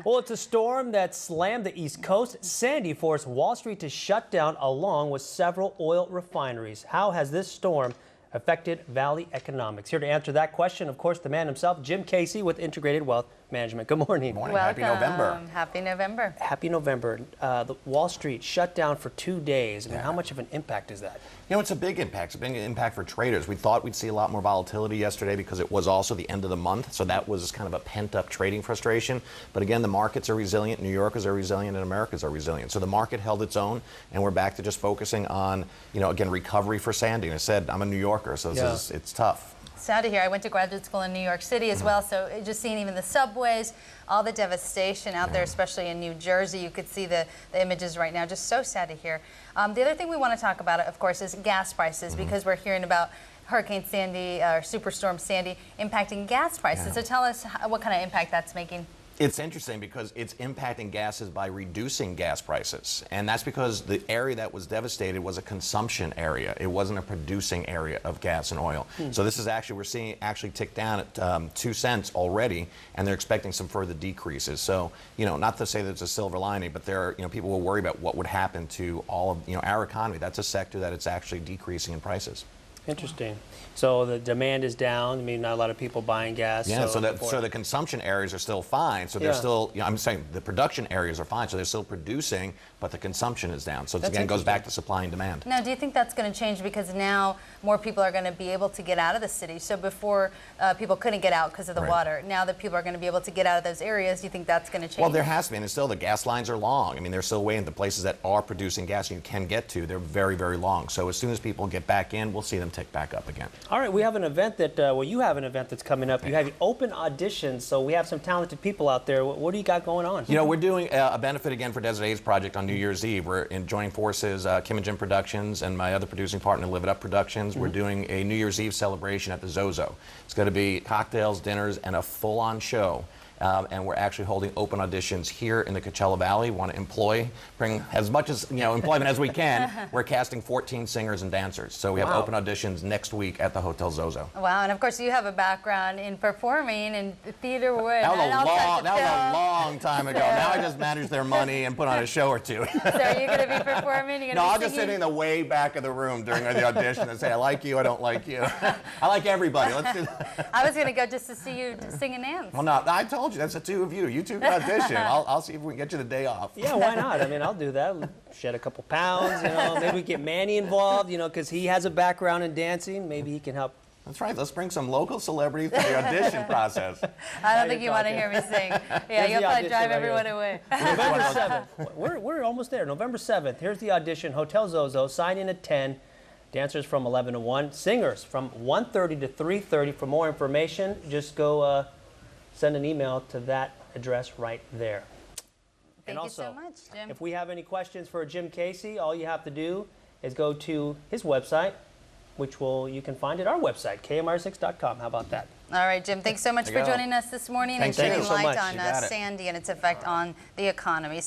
Well, it's a storm that slammed the East Coast. Sandy forced Wall Street to shut down along with several oil refineries. How has this storm affected Valley economics? Here to answer that question, of course, the man himself, Jim Casey with Integrated Wealth Management. Good morning. Good morning. Welcome. Happy November. Happy November. Happy November. The Wall Street shut down for 2 days. I mean, how much of an impact is that? You know, it's a big impact. It's a big impact for traders. We thought we'd see a lot more volatility yesterday because it was also the end of the month. So that was kind of a pent-up trading frustration. But again, the markets are resilient. New Yorkers are resilient, and Americans are resilient. So the market held its own, and we're back to just focusing on, again, recovery for Sandy. And I said, I'm a New Yorker, so it's tough. Sad to hear. I went to graduate school in New York City as well, so just seeing even the subways, all the devastation out there, especially in New Jersey. You could see the images right now. Just so sad to hear. The other thing we want to talk about, of course, is gas prices, because we're hearing about Hurricane Sandy, or Superstorm Sandy, impacting gas prices. So tell us what kind of impact that's making. It's interesting because it's impacting gases by reducing gas prices. And that's because the area that was devastated was a consumption area. It wasn't a producing area of gas and oil. So this is actually, we're seeing actually tick down at 2 cents already, and they're expecting some further decreases. So, not to say that it's a silver lining, but there are, people will worry about what would happen to all of, our economy. That's a sector that it's actually decreasing in prices. Interesting. So the demand is down. I mean, not a lot of people buying gas. Yeah, so the consumption areas are still fine. So they're still, I'm saying the production areas are fine. So they're still producing, but the consumption is down. So it again goes back to supply and demand. Now, do you think that's going to change because now more people are going to be able to get out of the city? So before people couldn't get out because of the water. Now that people are going to be able to get out of those areas, do you think that's going to change? Well, there has to be, and still the gas lines are long. I mean, they're still waiting. The places that are producing gas you can get to, they're very, very long. So as soon as people get back in, we'll see them tick back up again. All right, we have an event that, you have an event that's coming up. You have open auditions, so we have some talented people out there. What do you got going on? We're doing a benefit again for Desert Aids Project on New Year's Eve. We're joining forces, Kim and Jim Productions and my other producing partner, Live It Up Productions. We're doing a New Year's Eve celebration at the Zozo. It's going to be cocktails, dinners, and a full-on show. And we're actually holding open auditions here in the Coachella Valley. We want to bring as much as employment as we can. We're casting 14 singers and dancers. So we have open auditions next week at the Hotel Zozo. Wow, and of course you have a background in performing and theater work. That was a long time ago. Now I just manage their money and put on a show or two. So are you going to be performing? No, I'll just sit in the way back of the room during the audition and say, I like you, I don't like you. I like everybody. Let's do that. I was going to go just to see you sing and dance. Well, no, I told you, that's the two of you. You two can audition. I'll see if we can get you the day off. Yeah, why not? I mean, I'll do that. Shed a couple pounds, Maybe we get Manny involved, because he has a background in dancing. Maybe he can help. That's right. Let's bring some local celebrities to the audition process. I don't think you want to hear me sing. Yeah, you'll probably drive everyone away. November 7th. We're almost there. November 7th. Here's the audition. Hotel Zozo. Sign in at 10. Dancers from 11 to 1. Singers from 1:30 to 3:30. For more information, just go send an email to that address right there. Thank you so much, Jim. If we have any questions for Jim Casey, all you have to do is go to his website, which you can find at our website, KMIR6.com. How about that? All right, Jim, thanks so much for joining us this morning and shedding light on Sandy and its effect on the economy.